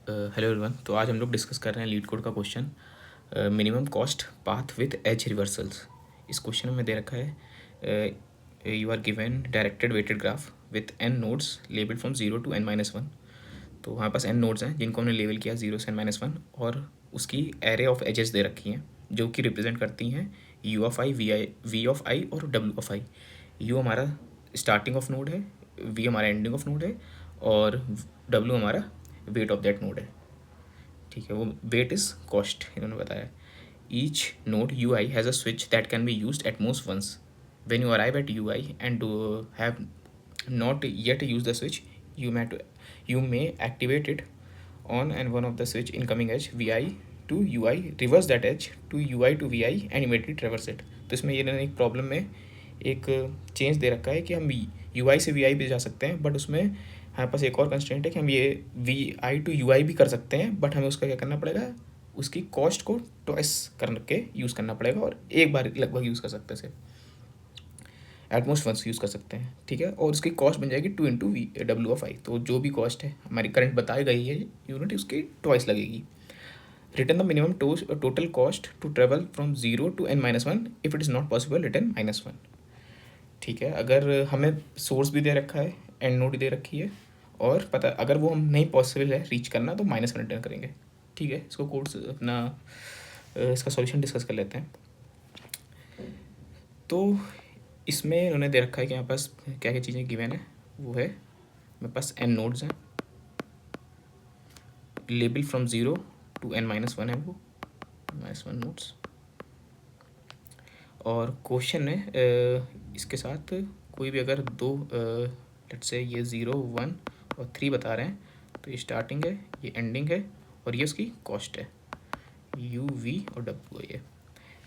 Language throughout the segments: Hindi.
Hello everyone. तो आज हम लोग डिस्कस कर रहे हैं लीड कोड का question, minimum cost path with edge reversals. इस क्वेश्चन में दे रखा है you are given directed weighted graph with n nodes labelled from 0 to n-1। तो हमारे पास एन नोड्स हैं जिनको हमने लेबल किया 0 से n-1 और उसकी एरे ऑफ एजेस दे रखी हैं जो कि रिप्रेजेंट करती हैं u of I, v of I और w ऑफ आई। u हमारा स्टार्टिंग ऑफ नोड है, v हमारा एंडिंग ऑफ नोड है और w हमारा वेट ऑफ दैट नोड है। ठीक है, वो वेट इज कॉस्ट इन्होंने बताया। Each node u i has a switch that can be use at most once. When you arrive at u i and have not yet use the switch, you may activate it on and one of the switch incoming edge vi to ui, reverse that edge to ui to vi and immediately traverse it। तो इसमें ये इन्होंने एक प्रॉब्लम में एक चेंज दे रखा है कि हम ui से vi पे जा सकते हैं, बट उसमें हमारे पास एक और कंस्ट्रेंट है कि हम ये vi to ui भी कर सकते हैं, बट हमें उसका क्या करना पड़ेगा, उसकी कॉस्ट को ट्वाइस करके यूज़ करना पड़ेगा और एक बार लगभग यूज़ कर सकते हैं, सिर्फ एटमोस्ट वंस यूज़ कर सकते हैं। ठीक है, और उसकी कॉस्ट बन जाएगी 2 इंटू वी डब्ल्यू ऑफ आई। तो जो भी कॉस्ट है हमारी करंट बताई गई है यूनिट, उसकी ट्वाइस लगेगी। Return the minimum total cost to travel from 0 to n-1 if it is not possible return -1। ठीक है, अगर हमें सोर्स भी दे रखा है, एंड नोड दे रखी है, और पता अगर वो हम नहीं पॉसिबल है रीच करना तो -1 रिटर्न करेंगे। ठीक है, इसको कोड अपना इसका सॉल्यूशन डिस्कस कर लेते हैं। तो इसमें उन्होंने दे रखा है कि हमारे पास क्या क्या चीज़ें गिवन है। वो है मेरे पास n नोड्स हैं, लेबल फ्रॉम 0 to n-1 है वो -1 नोड्स। और क्वेश्चन में इसके साथ कोई भी अगर दो लेट्स से ये 0, 1 और 3 बता रहे हैं, तो ये स्टार्टिंग है, ये एंडिंग है और ये उसकी कॉस्ट है, u v और w है ये।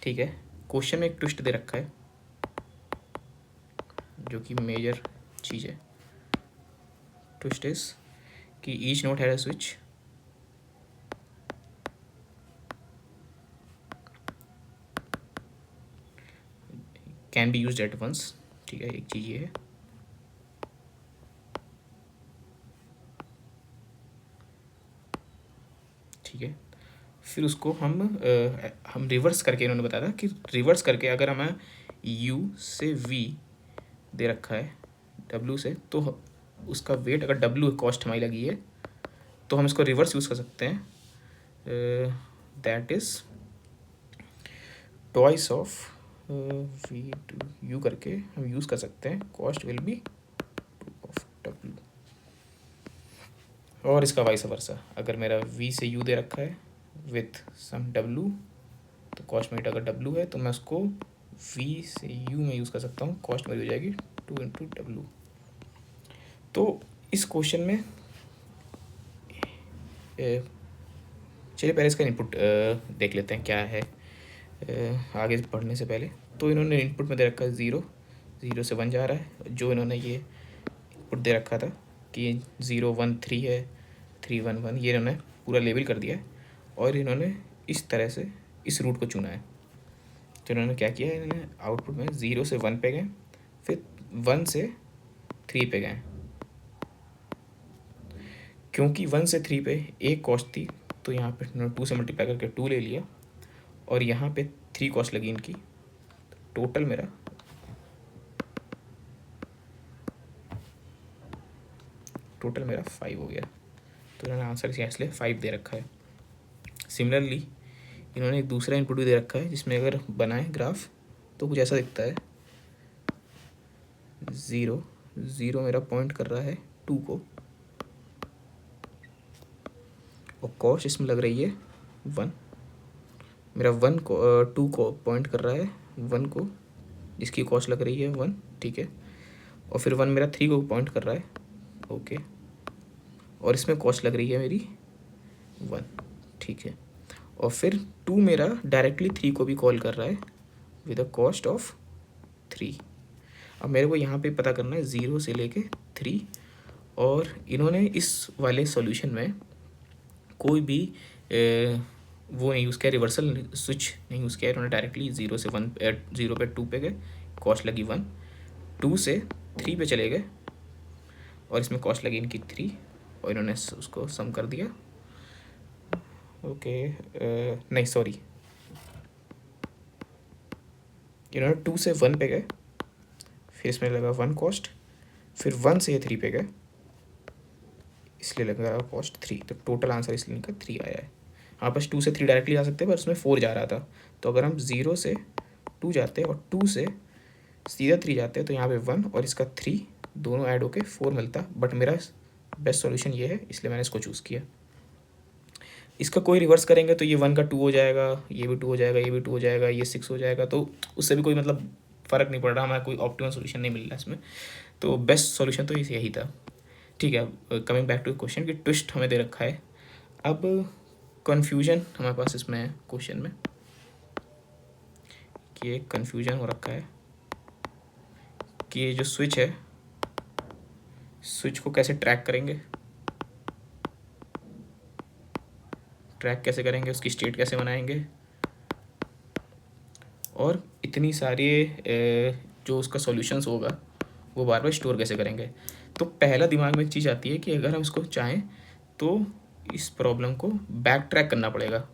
ठीक है, क्वेश्चन में एक ट्विस्ट दे रखा है जो कि मेजर चीज़ है। ट्विस्ट इज कि each node had a switch can be used at once. ठीक है, एक चीज़ ये है। ठीक है, फिर उसको हम रिवर्स करके, इन्होंने बताया था कि रिवर्स करके अगर हमें u से v दे रखा है w से, तो उसका वेट अगर w कॉस्ट हमारी लगी है तो हम इसको रिवर्स यूज़ कर सकते हैं। That is twice of v to u करके हम यूज़ कर सकते हैं, cost will be 2 of w। और इसका वाइस वर्सा, अगर मेरा v से u दे रखा है विथ सम w, तो कॉस्ट मेरी अगर w है तो मैं उसको v से u में यूज़ कर सकता हूँ, कॉस्ट मेरी हो जाएगी 2 इंटू w। तो इस क्वेश्चन में चलिए पहले इसका इनपुट देख लेते हैं क्या है आगे पढ़ने से पहले। तो इन्होंने इनपुट में दे रखा है 0, 0 से 1 जा रहा है। जो इन्होंने ये इनपुट दे रखा था कि 0 1 3 है, 3 1 1, ये इन्होंने पूरा लेबल कर दिया है और इन्होंने इस तरह से इस रूट को चुना है। तो इन्होंने क्या किया है, इन्होंने आउटपुट में 0 से 1 पे गए, फिर 1 से 3 पे गए। क्योंकि 1 से 3 पे एक कॉस्ट थी तो यहाँ पे 2 से मल्टीप्लाई करके 2 ले लिया और यहाँ पे 3 कॉस्ट लगी इनकी। टोटल मेरा टोटल मेरा 5 हो गया। तो इन्होंने आंसर इसलिए 5 दे रखा है। सिमिलरली इन्होंने एक दूसरा इनपुट भी दे रखा है जिसमें अगर बनाए ग्राफ तो कुछ ऐसा दिखता है। 0 0 मेरा पॉइंट कर रहा है 2 को और कॉस्ट इसमें लग रही है 1। मेरा 1 को 2 को पॉइंट कर रहा है 1 को, जिसकी कॉस्ट लग रही है 1। ठीक है, और फिर 1 मेरा 3 को पॉइंट कर रहा है, ओके, और इसमें कॉस्ट लग रही है मेरी 1। ठीक है, और फिर 2 मेरा डायरेक्टली 3 को भी कॉल कर रहा है विद अ कॉस्ट ऑफ 3। अब मेरे को यहाँ पे पता करना है 0 से लेके 3, और इन्होंने इस वाले सॉल्यूशन में कोई भी वो नहीं यूज़ किया, रिवर्सल स्विच नहीं यूज़ किया। इन्होंने डायरेक्टली 0 से 1 0 पे 2 पे गए, कॉस्ट लगी 1, 2 से 3 पे चले गए और इसमें कॉस्ट लगी इनकी 3 और इन्होंने उसको सम कर दिया ओके, नहीं सॉरी, इन्होंने 2 से 1 पे गए, फिर इसमें लगा 1 कॉस्ट, फिर 1 से ये 3 पे गए, इसलिए लगा कॉस्ट 3, तो टोटल आंसर इसलिए इनका 3 आया है। हाँ, बस 2 से 3 डायरेक्टली जा सकते हैं, पर उसमें 4 जा रहा था, तो अगर हम 0 से 2 जाते हैं और 2 से सीधा 3 जाते हैं तो यहाँ पे 1 और इसका 3 दोनों ऐड होके 4 मिलता, बट मेरा बेस्ट सॉल्यूशन ये है, इसलिए मैंने इसको चूज़ किया। इसका कोई रिवर्स करेंगे तो ये 1 का 2 हो जाएगा, ये भी 2 हो जाएगा, ये भी 2 हो जाएगा, ये 6 हो जाएगा, तो उससे भी कोई मतलब फ़र्क नहीं पड़ रहा, हमारा कोई ऑप्टिमल सॉल्यूशन नहीं मिल रहा इसमें, तो बेस्ट सॉल्यूशन तो यही था। ठीक है, कमिंग बैक टू क्वेश्चन की ट्विस्ट हमें दे रखा है। अब कन्फ्यूजन हमारे पास इसमें है क्वेश्चन में, कि एक कन्फ्यूजन हो रखा है कि ये जो स्विच है, स्विच को कैसे ट्रैक करेंगे, ट्रैक कैसे करेंगे, उसकी स्टेट कैसे बनाएंगे, और इतनी सारी जो उसका सॉल्यूशंस होगा वो बार बार स्टोर कैसे करेंगे। तो पहला दिमाग में एक चीज़ आती है कि अगर हम इसको चाहें तो इस प्रॉब्लम को बैक ट्रैक करना पड़ेगा।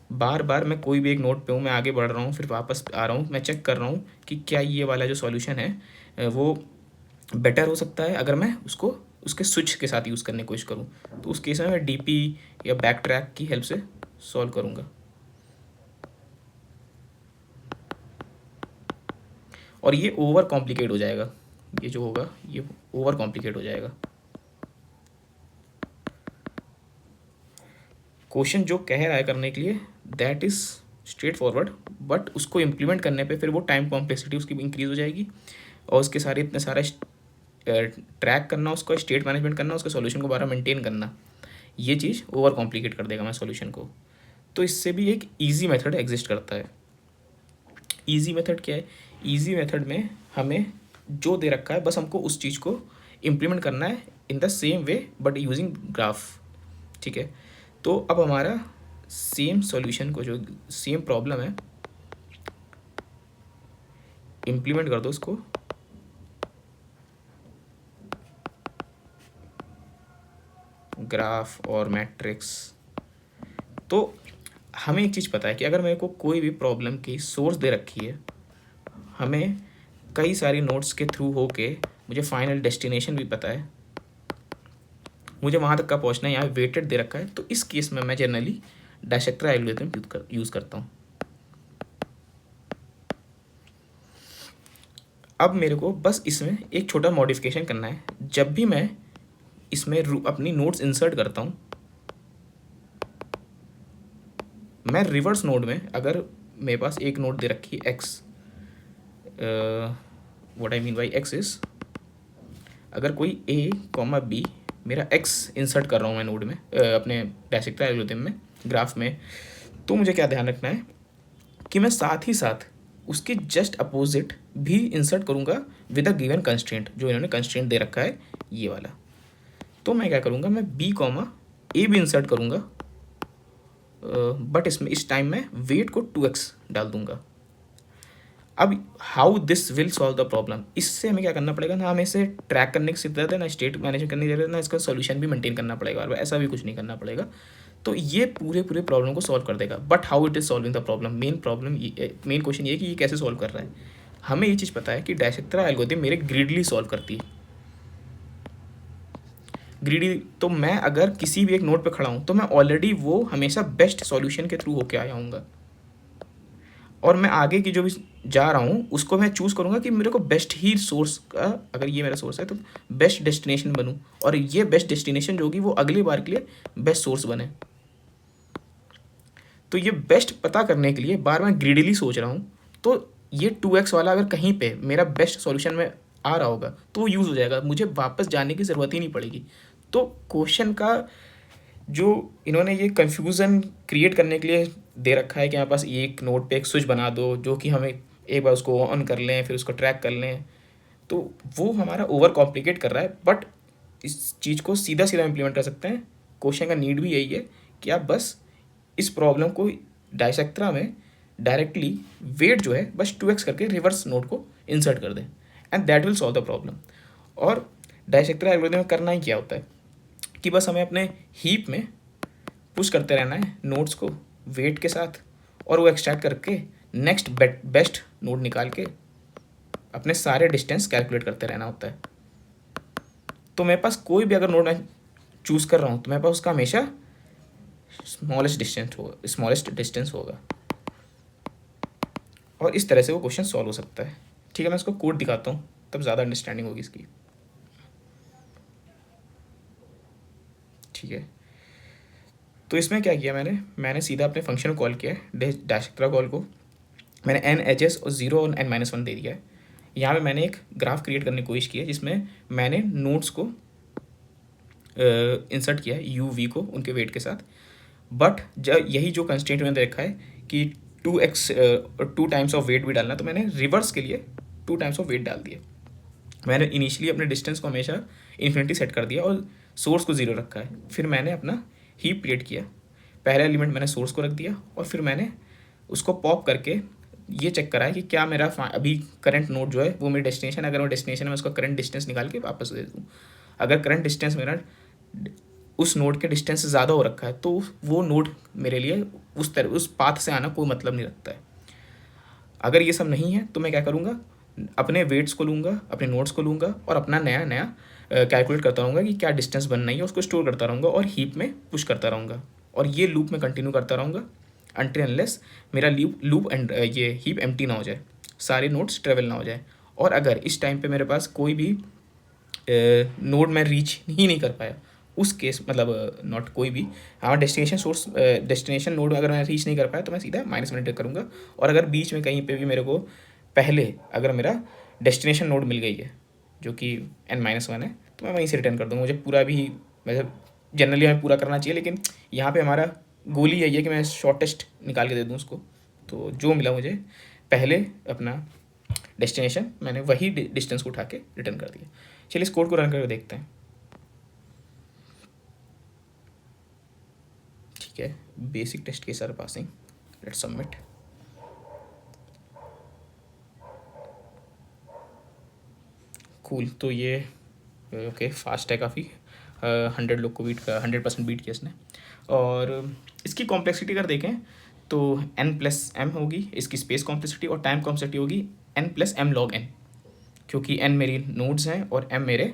बार बार मैं कोई भी एक नोट पे हूँ, मैं आगे बढ़ रहा हूँ, फिर वापस आ रहा हूँ, मैं चेक कर रहा हूँ कि क्या ये वाला जो सॉल्यूशन है वो बेटर हो सकता है अगर मैं उसको उसके स्विच के साथ यूज़ करने की कोशिश करूँ। तो उस केस में मैं डीपी या बैक ट्रैक की हेल्प से सॉल्व करूँगा, और ये ओवर कॉम्प्लिकेट हो जाएगा, ये जो होगा ये ओवर कॉम्प्लिकेट हो जाएगा। क्वेश्चन जो कह रहा है करने के लिए that is straight forward, but उसको इम्प्लीमेंट करने पे फिर वो टाइम कॉम्प्लेक्सिटी उसकी इंक्रीज़ हो जाएगी, और उसके सारे इतने सारा ट्रैक करना, उसका स्टेट मैनेजमेंट करना, उसके सॉल्यूशन को बारह मेंटेन करना, ये चीज़ ओवर कॉम्प्लिकेट कर देगा मैं सॉल्यूशन को। तो इससे भी एक ईजी मेथड एग्जिस्ट करता है। ईजी मेथड क्या है? ईजी मेथड में हमें जो दे रखा है बस हमको उस चीज़ को इम्प्लीमेंट करना है in the same way but using graph. ठीक है, तो अब हमारा सेम सॉल्यूशन को, जो सेम प्रॉब्लम है, इम्प्लीमेंट कर दो उसको ग्राफ और मैट्रिक्स। तो हमें एक चीज़ पता है कि अगर मेरे को कोई भी प्रॉब्लम की सोर्स दे रखी है, हमें कई सारी नोट्स के थ्रू होके मुझे फाइनल डेस्टिनेशन भी पता है, मुझे वहाँ तक का पहुँचना है, यहाँ वेटेड दे रखा है, तो इस केस में मैं जनरली डायसेक्टर एल्गोरिथम यूज़ करता हूँ। अब मेरे को बस इसमें एक छोटा मॉडिफिकेशन करना है। जब भी मैं इसमें अपनी नोट्स इंसर्ट करता हूँ, मैं रिवर्स नोड में, अगर मेरे पास एक नोट दे रखी है x, what I mean by x is, अगर कोई ए कॉमा बी मेरा एक्स इंसर्ट कर रहा हूँ मैं नोड में, अपने डायसेक्टर एल्गोरिथम में, ग्राफ में, तो मुझे क्या ध्यान रखना है कि मैं साथ ही साथ उसके जस्ट अपोजिट भी इंसर्ट करूँगा विद अ गिवन कंस्ट्रेंट, जो इन्होंने कंस्ट्रेंट दे रखा है ये वाला। तो मैं क्या करूँगा, मैं बी कॉमा ए भी इंसर्ट करूँगा, बट इसमें इस टाइम मैं वेट को 2x डाल दूंगा। अब how this will solve the problem, इससे हमें क्या करना पड़ेगा ना, हमें इसे ट्रैक करने की जरूरत है, ना स्टेट मैनेजमेंट करने की जरूरत है, ना इसका सॉल्यूशन भी मेंटेन करना पड़ेगा, और ऐसा भी कुछ नहीं करना पड़ेगा। तो ये पूरे प्रॉब्लम को सॉल्व कर देगा। But how it is solving the problem, main question ये है कि ये कैसे सॉल्व कर रहा है। हमें ये चीज़ पता है कि डायसेक्टर एल्गोरिथम मेरे ग्रिडली सॉल्व करती है। ग्रीडी, तो मैं अगर किसी भी एक नोड पे खड़ा हूँ तो मैं ऑलरेडी वो हमेशा बेस्ट सॉल्यूशन के थ्रू होके आया हूँगा, और मैं आगे की जो भी जा रहा हूँ उसको मैं चूज़ करूँगा कि मेरे को बेस्ट ही सोर्स का, अगर ये मेरा सोर्स है तो बेस्ट डेस्टिनेशन बनूँ, और ये बेस्ट डेस्टिनेशन जो होगी वो अगली बार के लिए बेस्ट सोर्स बने। तो ये बेस्ट पता करने के लिए बार मैं ग्रीडली सोच रहा हूँ, तो ये 2x वाला अगर कहीं पे मेरा बेस्ट सॉल्यूशन में आ रहा होगा तो वो यूज़ हो जाएगा, मुझे वापस जाने की ज़रूरत ही नहीं पड़ेगी। तो क्वेश्चन का जो इन्होंने ये कन्फ्यूज़न क्रिएट करने के लिए दे रखा है कि हमारे पास एक नोड पे एक स्विच बना दो जो कि हमें एक बार उसको ऑन कर लें फिर उसको ट्रैक कर लें, तो वो हमारा ओवर कॉम्प्लिकेट कर रहा है। बट इस चीज़ को सीधा सीधा इम्प्लीमेंट कर सकते हैं। क्वेश्चन का नीड भी यही है कि आप बस इस प्रॉब्लम को डायसेक्ट्रा में डायरेक्टली वेट जो है बस 2x करके रिवर्स नोड को इंसर्ट कर दें, and that will solve the problem. और डायसेक्ट्रा एल्गोरिथम में करना ही क्या होता है कि बस हमें अपने हीप में पुश करते रहना है नोड्स को वेट के साथ, और वो एक्सट्रैक्ट करके नेक्स्ट बेस्ट नोड निकाल के अपने सारे डिस्टेंस कैलकुलेट करते रहना होता है। तो मेरे पास कोई भी अगर नोड मैं चूज़ कर रहा हूँ तो मेरे पास उसका हमेशा स्मॉलेस्ट डिस्टेंस होगा, और इस तरह से वो क्वेश्चन सॉल्व हो सकता है। ठीक है, मैं इसको कोड दिखाता हूँ तब ज़्यादा अंडरस्टैंडिंग होगी इसकी। ठीक है, तो इसमें क्या किया मैंने सीधा अपने फंक्शन को कॉल किया है, डैश कॉल को मैंने एन एच एस और 0 और n-1 दे दिया है। यहाँ पे मैंने एक ग्राफ क्रिएट करने की कोशिश की है जिसमें मैंने नोड्स को इंसर्ट किया है यू वी को उनके वेट के साथ, बट जब यही जो कंस्ट्रेंट मैंने देखा है कि 2 टाइम्स ऑफ वेट भी डालना, तो मैंने रिवर्स के लिए 2 टाइम्स ऑफ वेट डाल दिया। मैंने इनिशियली अपने डिस्टेंस को हमेशा इन्फिनिटी सेट कर दिया और सोर्स को 0 रखा है। फिर मैंने अपना हीप क्रिएट किया, पहला एलिमेंट मैंने सोर्स को रख दिया और फिर मैंने उसको पॉप करके ये चेक करा है कि क्या मेरा अभी करंट नोड जो है वो मेरी डेस्टिनेशन, अगर वो डेस्टिनेशन है मैं उसका करंट डिस्टेंस निकाल के वापस दे दूँ। अगर करंट डिस्टेंस मेरा उस नोड के डिस्टेंस से ज़्यादा हो रखा है तो वो नोड मेरे लिए उस पाथ से आना कोई मतलब नहीं रखता है। अगर ये सब नहीं है तो मैं क्या करूँगा, अपने वेट्स को लूँगा, अपने नोड्स को लूँगा और अपना नया कैलकुलेट करता रहूँगा कि क्या डिस्टेंस बनना है, उसको स्टोर करता रहूँगा और हीप में पुश करता रहूँगा, और ये लूप में कंटिन्यू करता रहूँगा अनटिल अनलेस मेरा लूप एंड ये हीप एम्प्टी ना हो जाए, सारे नोड्स ट्रेवल ना हो जाए। और अगर इस टाइम पे मेरे पास कोई भी नोड मैं रीच ही नहीं कर पाया, उस केस मतलब नॉट कोई भी, हाँ डेस्टिनेशन नोड अगर मैं रीच नहीं कर पाया तो मैं सीधा -1 करूँगा। और अगर बीच में कहीं पे भी मेरे को पहले अगर मेरा डेस्टिनेशन नोड मिल गई है जो कि n-1 है तो मैं वहीं से रिटर्न कर दूँगा। मुझे पूरा भी मतलब जनरली हमें पूरा करना चाहिए, लेकिन यहाँ पे हमारा गोल ही यही है कि मैं शॉर्टेस्ट निकाल के दे दूँ उसको। तो जो मिला मुझे पहले अपना डेस्टिनेशन, मैंने वही डिस्टेंस को उठा के रिटर्न कर दिया। चलिए इस कोड को रन करके देखते हैं। ठीक है, basic test case are passing, let's submit. Cool, तो ये ओके फास्ट है काफ़ी, 100 लोग को 100% बीट किया इसने। और इसकी कॉम्प्लेक्सिटी अगर देखें तो n+m होगी इसकी स्पेस कॉम्प्लेक्सिटी, और टाइम कॉम्प्लेक्सिटी होगी n+m log n, क्योंकि n मेरी नोड्स हैं और m मेरे